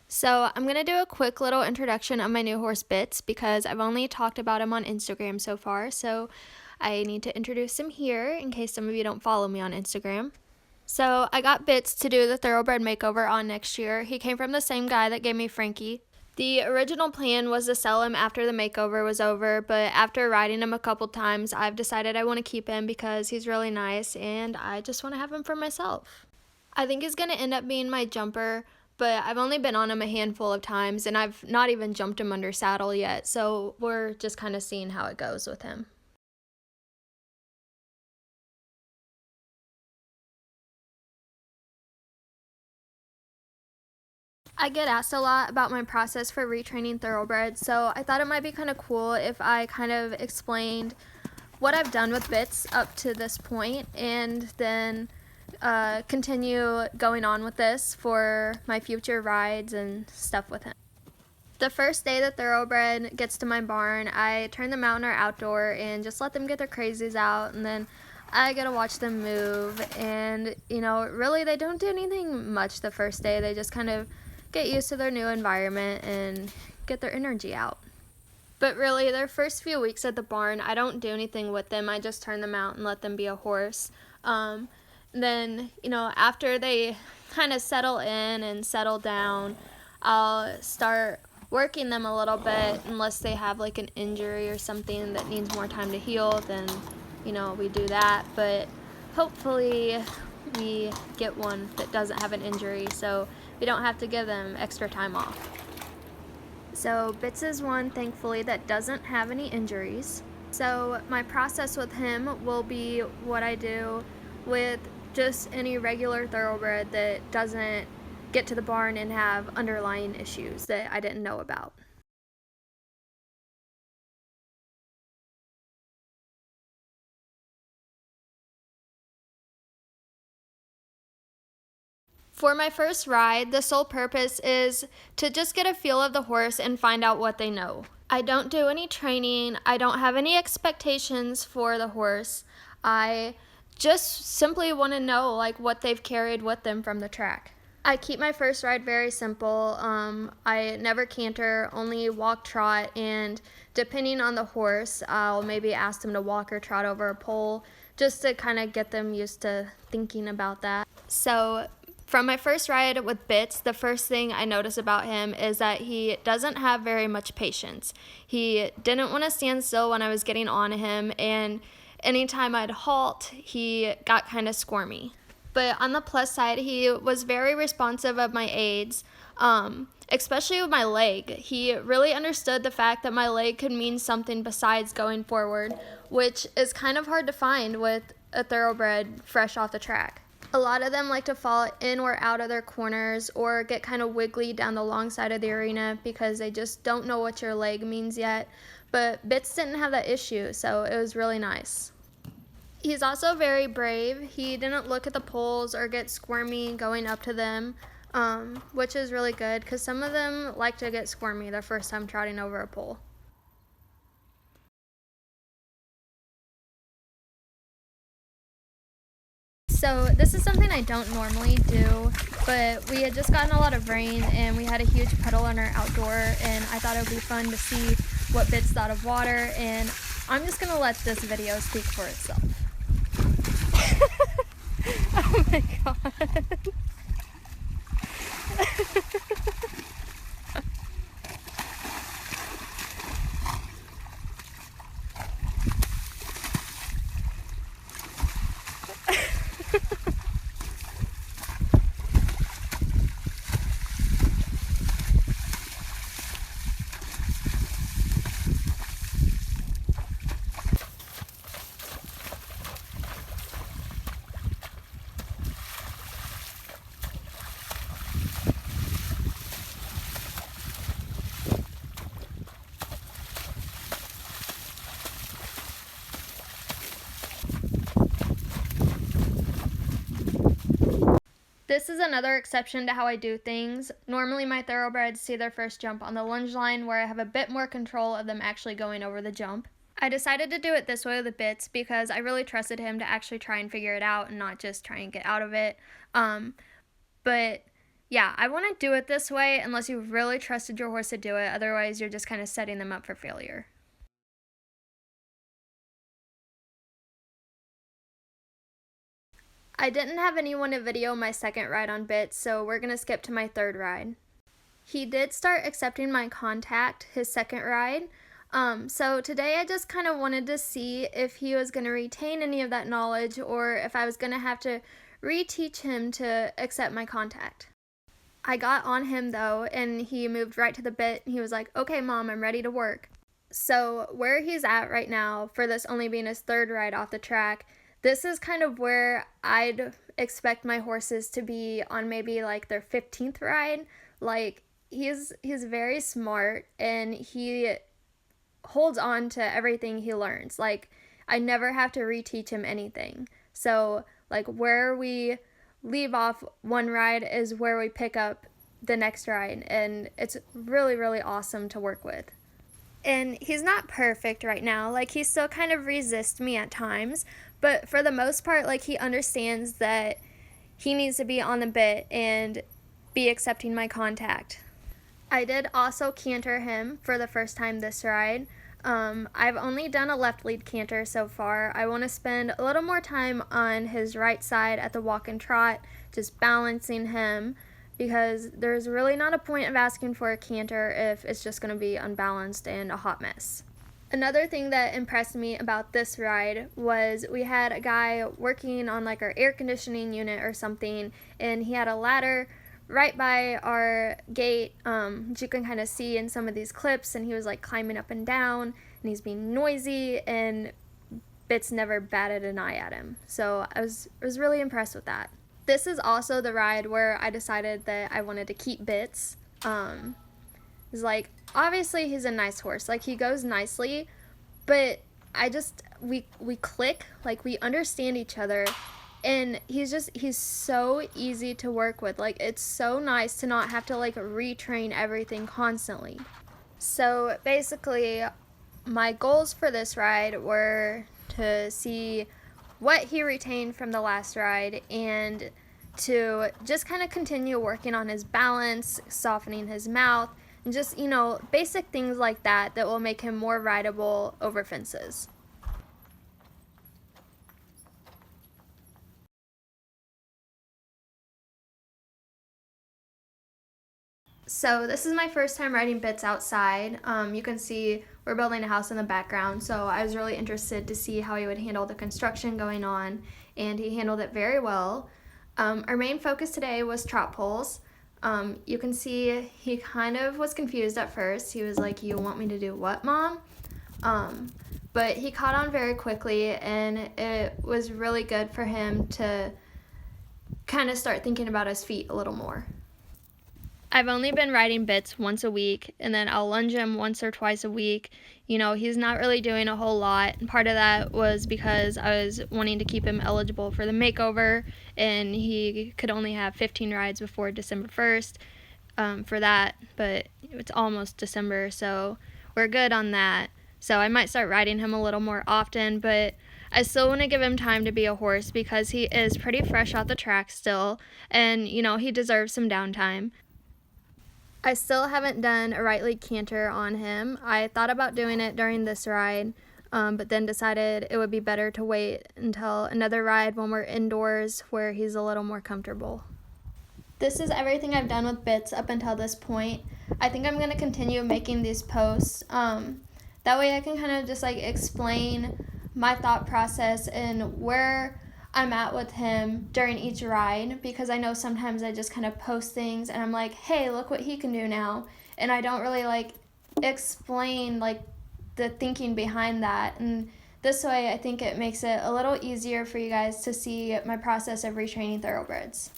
So I'm going to do a quick little introduction of my new horse Bits because I've only talked about him on Instagram so far, so I need to introduce him here in case some of you don't follow me on Instagram. So I got Bits to do the thoroughbred makeover on next year. He came from the same guy that gave me Frankie. The original plan was to sell him after the makeover was over, but after riding him a couple times, I've decided I want to keep him because he's really nice and I just want to have him for myself. I think he's going to end up being my jumper, but I've only been on him a handful of times and I've not even jumped him under saddle yet, so we're just kind of seeing how it goes with him. I get asked a lot about my process for retraining thoroughbreds, so I thought it might be kind of cool if I kind of explained what I've done with Bits up to this point and then continue going on with this for my future rides and stuff with him. The first day the thoroughbred gets to my barn, I turn them out in our outdoor and just let them get their crazies out, and then I get to watch them move. And really they don't do anything much the first day. They just kind of get used to their new environment and get their energy out. But really, their first few weeks at the barn, I don't do anything with them. I just turn them out and let them be a horse. Then, after they kind of settle in and settle down, I'll start working them a little bit unless they have like an injury or something that needs more time to heal, then, we do that. But hopefully we get one that doesn't have an injury so we don't have to give them extra time off. So Bits is one, thankfully, that doesn't have any injuries. So my process with him will be what I do with just any regular thoroughbred that doesn't get to the barn and have underlying issues that I didn't know about. For my first ride, the sole purpose is to just get a feel of the horse and find out what they know. I don't do any training. I don't have any expectations for the horse. I just simply want to know like what they've carried with them from the track. I keep my first ride very simple. I never canter, only walk, trot, and depending on the horse, I'll maybe ask them to walk or trot over a pole just to kind of get them used to thinking about that. So from my first ride with Bits, the first thing I notice about him is that he doesn't have very much patience. He didn't want to stand still when I was getting on him, and anytime I'd halt, he got kind of squirmy. But on the plus side, he was very responsive of my aids, especially with my leg. He really understood the fact that my leg could mean something besides going forward, which is kind of hard to find with a thoroughbred fresh off the track. A lot of them like to fall in or out of their corners or get kind of wiggly down the long side of the arena because they just don't know what your leg means yet. But Bits didn't have that issue, so it was really nice. He's also very brave. He didn't look at the poles or get squirmy going up to them, which is really good because some of them like to get squirmy their first time trotting over a pole. So this is something I don't normally do, but we had just gotten a lot of rain and we had a huge puddle in our outdoor, and I thought it would be fun to see what Bits thought of water, and I'm just going to let this video speak for itself. Oh my god. This is another exception to how I do things. Normally my thoroughbreds see their first jump on the lunge line where I have a bit more control of them actually going over the jump. I decided to do it this way with the Bits because I really trusted him to actually try and figure it out and not just try and get out of it. But Yeah, I wouldn't do it this way unless you really trusted your horse to do it. Otherwise, you're just kind of setting them up for failure. I didn't have anyone to video my second ride on bits, so we're going to skip to my third ride. He did start accepting my contact his second ride. So today I just kind of wanted to see if he was going to retain any of that knowledge or if I was going to have to reteach him to accept my contact. I got on him though, and he moved right to the bit. He was like, "Okay, Mom, I'm ready to work." So where he's at right now, for this only being his third ride off the track, this is kind of where I'd expect my horses to be on maybe like their 15th ride. Like he's very smart and he holds on to everything he learns. Like I never have to reteach him anything. So like where we leave off one ride is where we pick up the next ride, and it's really, really awesome to work with. And he's not perfect right now. Like he still kind of resists me at times, but for the most part, like he understands that he needs to be on the bit and be accepting my contact. I did also canter him for the first time this ride. I've only done a left lead canter so far. I want to spend a little more time on his right side at the walk and trot, just balancing him, because there's really not a point of asking for a canter if it's just going to be unbalanced and a hot mess. Another thing that impressed me about this ride was we had a guy working on like our air conditioning unit or something, and he had a ladder right by our gate, which you can kind of see in some of these clips, and he was like climbing up and down, and he's being noisy, and Bits never batted an eye at him. So I was really impressed with that. This is also the ride where I decided that I wanted to keep Bits. It's like, obviously he's a nice horse, like he goes nicely, but we click, like we understand each other, and he's so easy to work with. Like it's so nice to not have to like retrain everything constantly. So basically my goals for this ride were to see what he retained from the last ride and to just kind of continue working on his balance, softening his mouth, and just, basic things like that that will make him more rideable over fences. So this is my first time riding Bits outside. You can see we're building a house in the background, so I was really interested to see how he would handle the construction going on, and he handled it very well. Our main focus today was trot poles. You can see he kind of was confused at first. He was like, "You want me to do what, Mom?" But he caught on very quickly, and it was really good for him to kind of start thinking about his feet a little more. I've only been riding Bits once a week, and then I'll lunge him once or twice a week. He's not really doing a whole lot. And part of that was because I was wanting to keep him eligible for the makeover, and he could only have 15 rides before December 1st for that, but it's almost December, so we're good on that. So I might start riding him a little more often, but I still want to give him time to be a horse because he is pretty fresh out the track still, and, he deserves some downtime. I still haven't done a right lead canter on him. I thought about doing it during this ride, but then decided it would be better to wait until another ride when we're indoors where he's a little more comfortable. This is everything I've done with Bits up until this point. I think I'm going to continue making these posts. That way I can kind of just like explain my thought process and where I'm at with him during each ride, because I know sometimes I just kind of post things and I'm like, hey, look what he can do now, and I don't really like explain like the thinking behind that. And this way I think it makes it a little easier for you guys to see my process of retraining thoroughbreds.